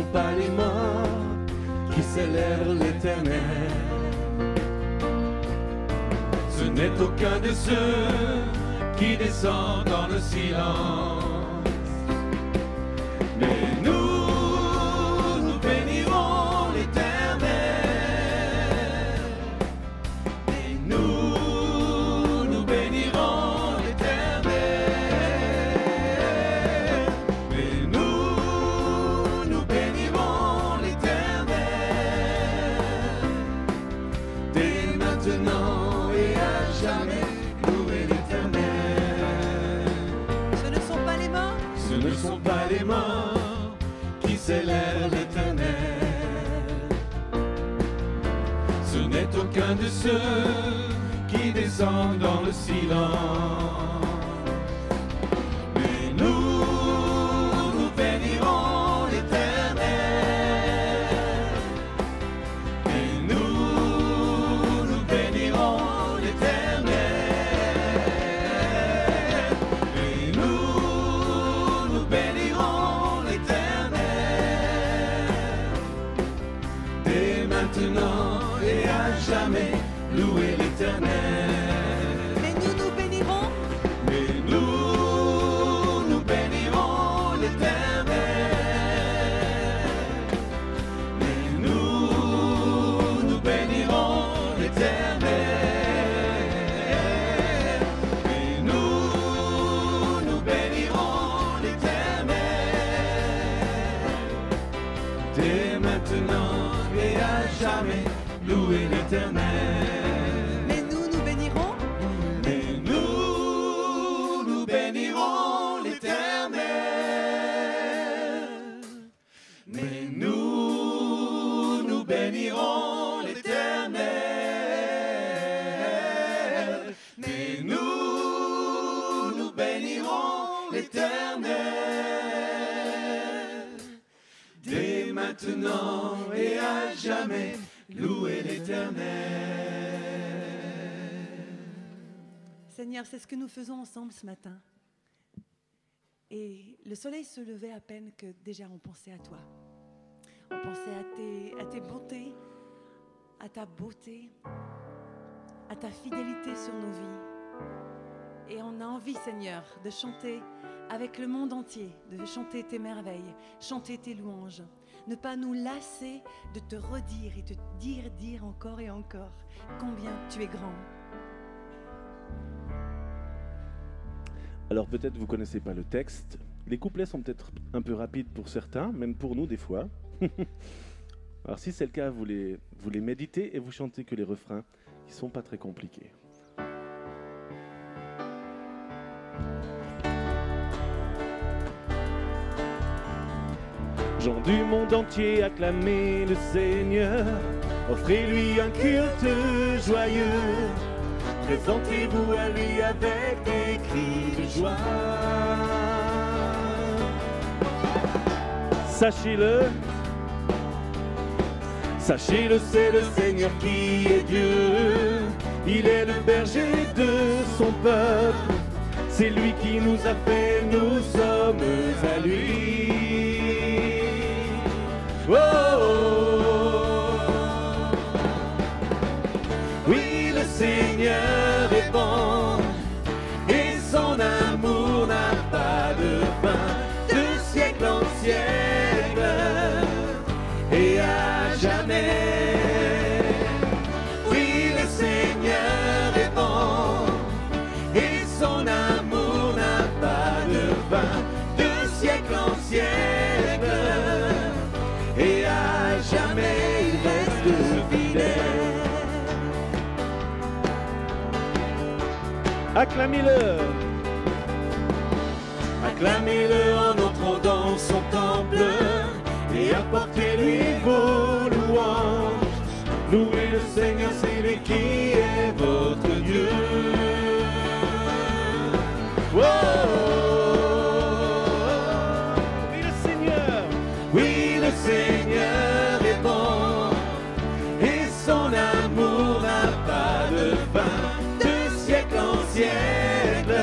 sont pas les morts qui célèbrent l'Éternel. Ce n'est aucun de ceux qui descend dans le silence. Mais nous bénirons l'Éternel. Et nous bénirons l'Éternel. Et nous bénirons l'Éternel. Dès maintenant et à jamais, louez l'Éternel. Ce ne sont pas les morts. Ce ne sont pas les morts qui célèbrent l'Éternel. Ce n'est aucun de ceux qui descendent dans le silence. Mais nous bénirons l'Éternel. Et nous bénirons l'Éternel. Et nous bénirons l'Éternel. Dès maintenant et à jamais, louez l'Éternel. Mais nous bénirons. Mais nous bénirons l'Éternel. Mais nous bénirons l'Éternel. Mais nous bénirons l'Éternel. Dès maintenant et à jamais, louez l'Éternel. Mais nous bénirons. Mais nous bénirons l'Éternel. Mais nous bénirons l'Éternel. Mais nous bénirons l'Éternel. Dès maintenant et à jamais, louez l'Éternel. Seigneur, c'est ce que nous faisons ensemble ce matin. Et le soleil se levait à peine que déjà on pensait à toi. On pensait à tes beautés, à ta beauté, à ta fidélité sur nos vies. Et on a envie, Seigneur, de chanter avec le monde entier, de chanter tes merveilles, chanter tes louanges. Ne pas nous lasser de te redire et te dire encore et encore combien tu es grand. Alors peut-être vous ne connaissez pas le texte. Les couplets sont peut-être un peu rapides pour certains, même pour nous des fois. Alors si c'est le cas, vous les méditez et vous chantez que les refrains qui ne sont pas très compliqués. Gens du monde entier, acclamez le Seigneur, offrez-lui un culte joyeux, présentez-vous à lui avec des cris de joie. Sachez-le, c'est le Seigneur qui est Dieu, il est le berger de son peuple, c'est lui qui nous a fait, nous sommes à lui. Oh, oui, le Seigneur est bon et son amour n'a pas de fin, de siècle en siècle et à jamais. Oui, le Seigneur est bon et son amour n'a pas de fin, de siècle en siècle. Et à jamais il reste fidèle. Acclamez-le, acclamez-le en entrant dans son temple et apportez-lui vos louanges. Louez le Seigneur, c'est lui qui est votre Dieu. Oh, oui, le Seigneur est bon et son amour n'a pas de fin, de siècle en siècle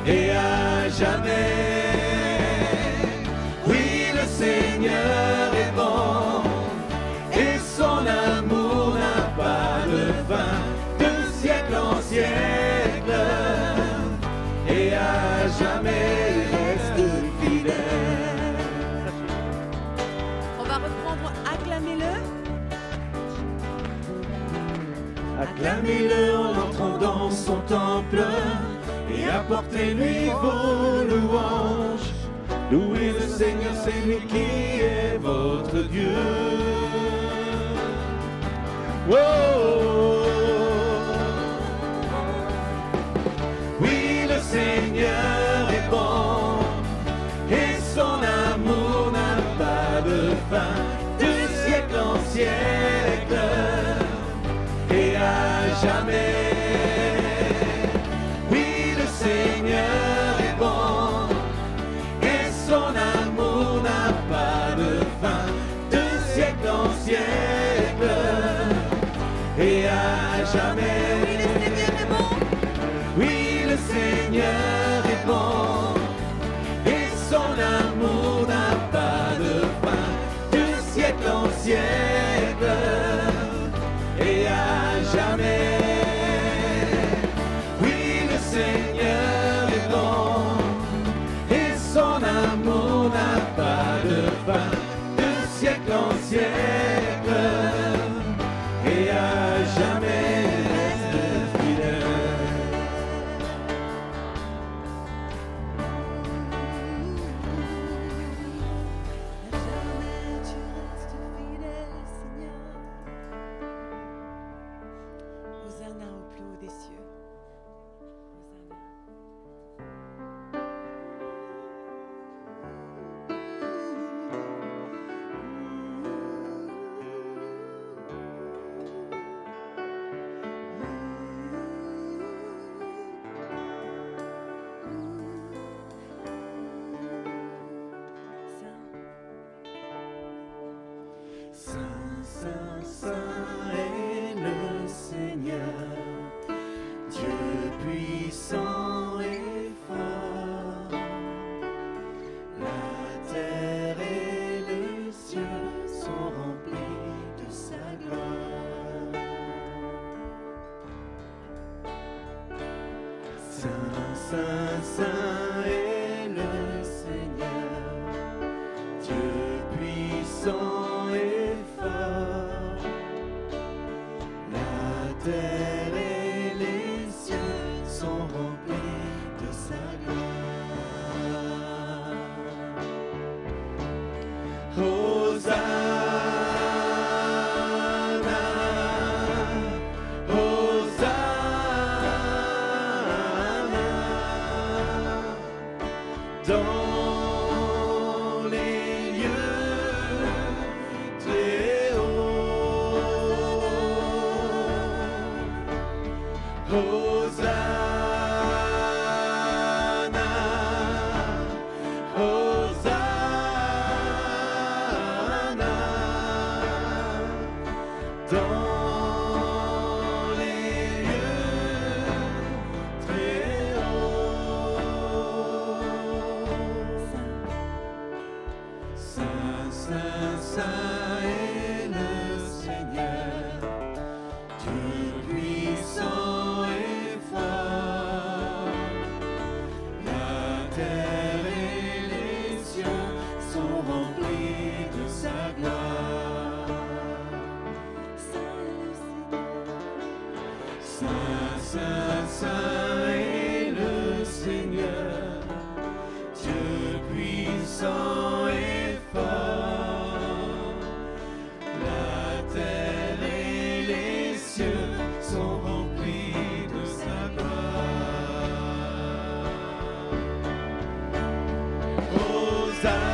et à jamais. Oui, le Seigneur va reprendre acclamez-le. Acclamez-le en entrant dans son temple et apportez-lui vos louanges. Louez le Seigneur, c'est lui qui est votre Dieu. Oh, oui, le Seigneur est bon et son amour n'a pas de fin, de siècle en siècle et à jamais. Oui, le Seigneur est bon et son amour n'a pas de fin, de siècle en siècle et à jamais. Oui, le Seigneur est bon. Oui, le Seigneur est bon et son amour n'a pas de fin, de siècle en siècle et à jamais. Oui, le Seigneur est bon et son amour n'a pas de fin, de siècle en siècle et à jamais fidèle. Jamais tu restes fidèle, Seigneur. Hosanna au plus haut des cieux. Saint, Saint, Saint est le Seigneur, Dieu puissant et fort. La terre et les cieux sont remplis de sa gloire. Saint, Saint, Saint est le Seigneur, Dieu puissant et fort. La terre et les cieux sont remplis de sa gloire. Hosanna, Hosanna, dans les lieux très hauts. Hosanna, Hosanna, dans les lieux très hauts. Saint, Saint, Saint est le Seigneur, Dieu puissant et fort. La terre et les cieux sont remplis de sa gloire. Saint, Saint, Saint est le Seigneur, Dieu puissant et fort. La terre et les cieux sont remplis de sa gloire. Hosanna,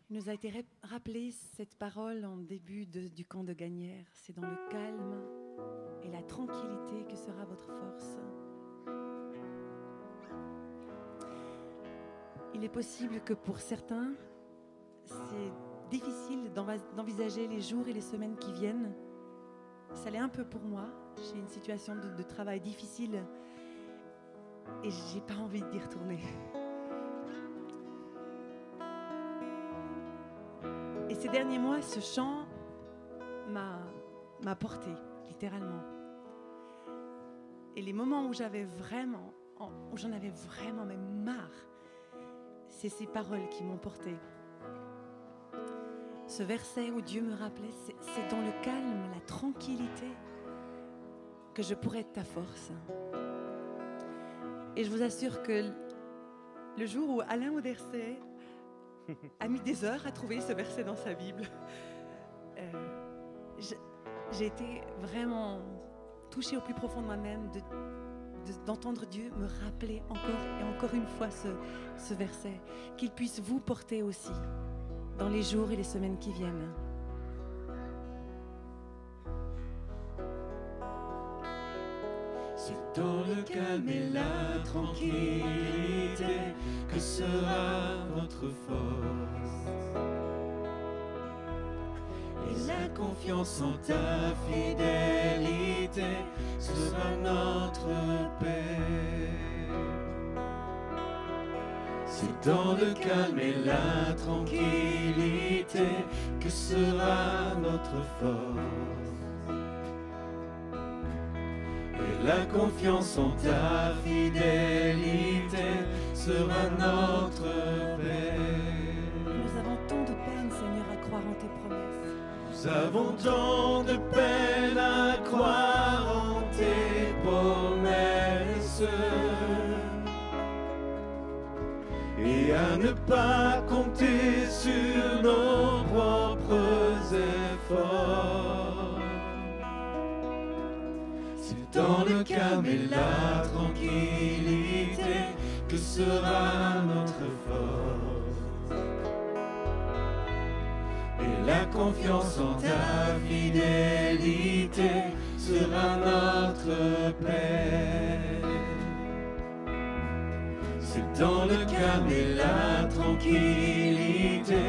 Il nous a été rappelé cette parole en début du camp de Gagnères. C'est dans le calme et la tranquillité que sera votre force. Il est possible que pour certains, c'est difficile d'envisager les jours et les semaines qui viennent. Ça l'est un peu pour moi. J'ai une situation de travail difficile et j'ai pas envie d'y retourner. Et ces derniers mois, ce chant m'a porté, littéralement. Et les moments où j'en avais vraiment même marre, c'est ces paroles qui m'ont porté. Ce verset où Dieu me rappelait, c'est dans le calme, la tranquillité, que je pourrais être ta force. Et je vous assure que le jour où Alain Auderset a mis des heures à trouver ce verset dans sa Bible, j'ai été vraiment touchée au plus profond de moi-même d'entendre Dieu me rappeler encore et encore une fois ce verset, qu'il puisse vous porter aussi dans les jours et les semaines qui viennent. C'est dans le calme et la tranquillité que sera votre force. Et la confiance en ta fidélité sera notre paix. C'est dans le calme et la tranquillité que sera notre force. Et la confiance en ta fidélité sera notre paix. Nous avons tant de peine, Seigneur, à croire en tes promesses. Nous avons tant de peine à croire en tes promesses et à ne pas compter sur nos propres efforts. C'est dans le calme et la tranquillité que sera notre force. Et la confiance en ta fidélité sera notre paix. C'est dans le calme et la tranquillité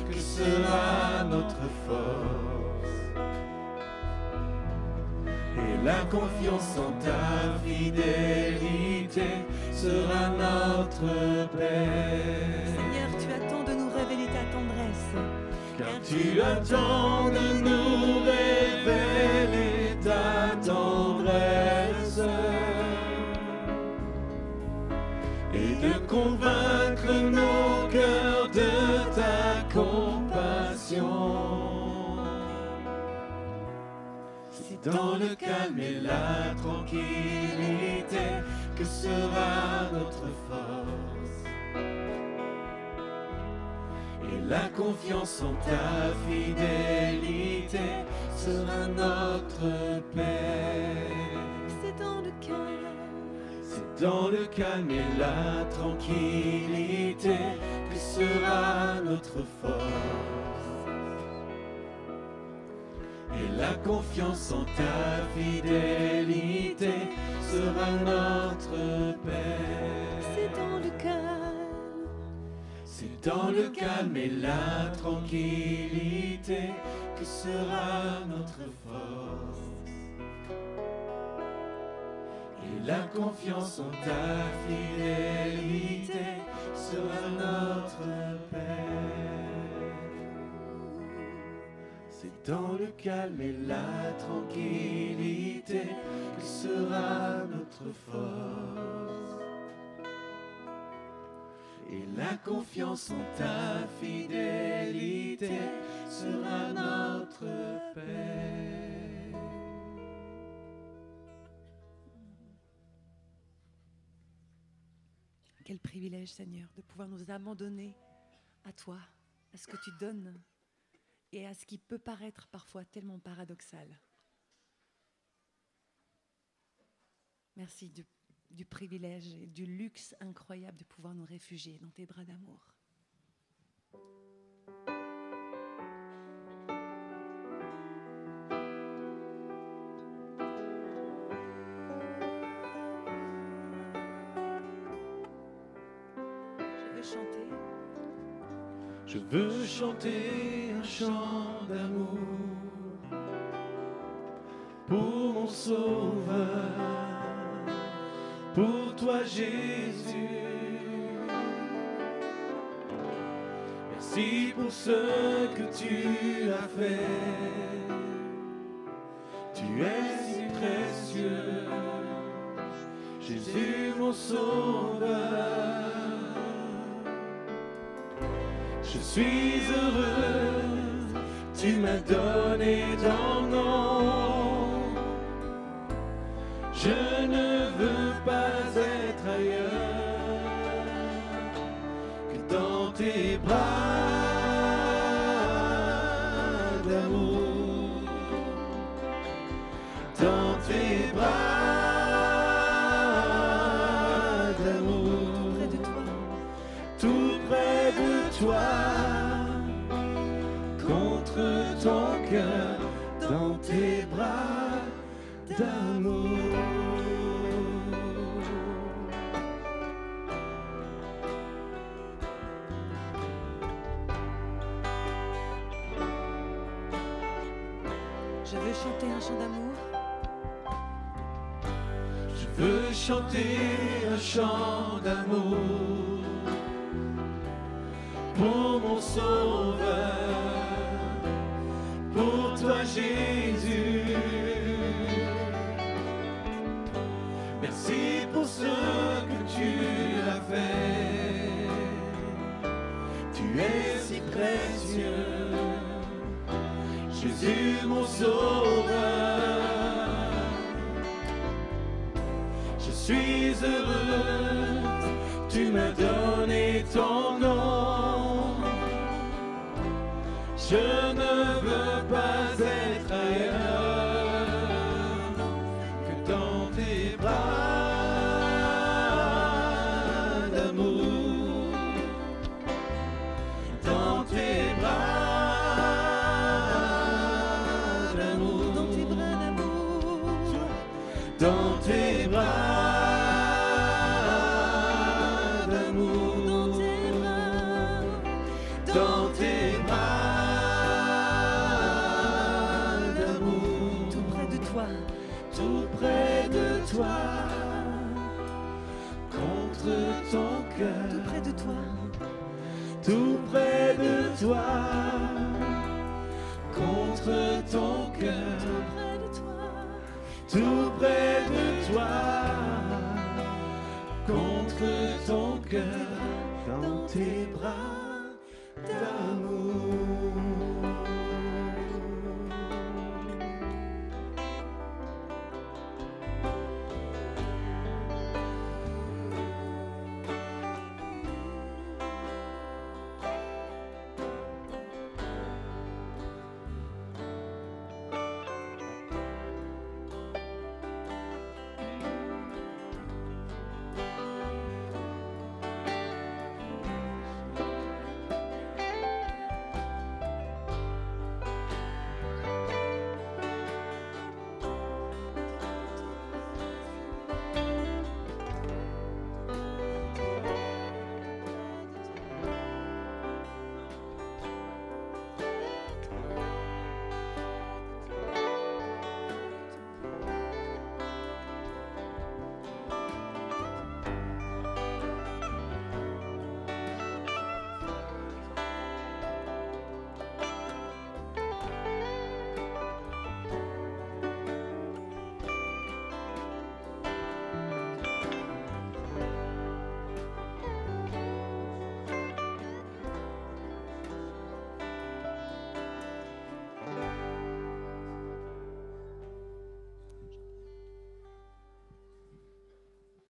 que sera notre force. Et la confiance en ta fidélité sera notre paix. Seigneur, tu attends de nous révéler ta tendresse. Car tu attends de nous révéler ta tendresse et de convaincre nos cœurs de ta compassion. C'est dans le calme et la tranquillité que sera notre force. Et la confiance en ta fidélité sera notre paix. C'est dans le calme. C'est dans le calme et la tranquillité que sera notre force. Et la confiance en ta fidélité sera notre paix. C'est dans le calme. C'est dans le calme et la tranquillité que sera notre force. Et la confiance en ta fidélité sera notre paix. C'est dans le calme et la tranquillité que sera notre force. Et la confiance en ta fidélité sera notre paix. Quel privilège, Seigneur, de pouvoir nous abandonner à toi, à ce que tu donnes et à ce qui peut paraître parfois tellement paradoxal. Merci du privilège et du luxe incroyable de pouvoir nous réfugier dans tes bras d'amour. Je veux chanter un chant d'amour pour mon Sauveur, pour toi Jésus. Merci pour ce que tu as fait. Tu es si précieux, Jésus mon Sauveur. Je suis heureux, tu m'as donné ton nom. Je ne veux pas être ailleurs que dans tes bras d'amour, dans tes bras d'amour, tout près de toi, contre ton cœur, dans tes bras d'amour. Je veux chanter un chant d'amour. Je veux chanter un chant d'amour pour mon Sauveur, pour toi Jésus. Merci pour ce que tu as fait. Tu es si précieux, Jésus mon Sauveur. Je suis heureux, tu m'as donné ton nom. Je ne veux pas être ailleurs que dans tes bras d'amour, dans tes bras d'amour, Dans tes bras d'amour, dans tes bras d'amour, dans tes bras, dans tes bras d'amour, tout près de toi, tout près de toi, contre ton tout cœur, près de toi, tout près de toi, contre ton cœur, tout près de toi, tout près de toi, contre ton cœur, dans tes bras d'amour.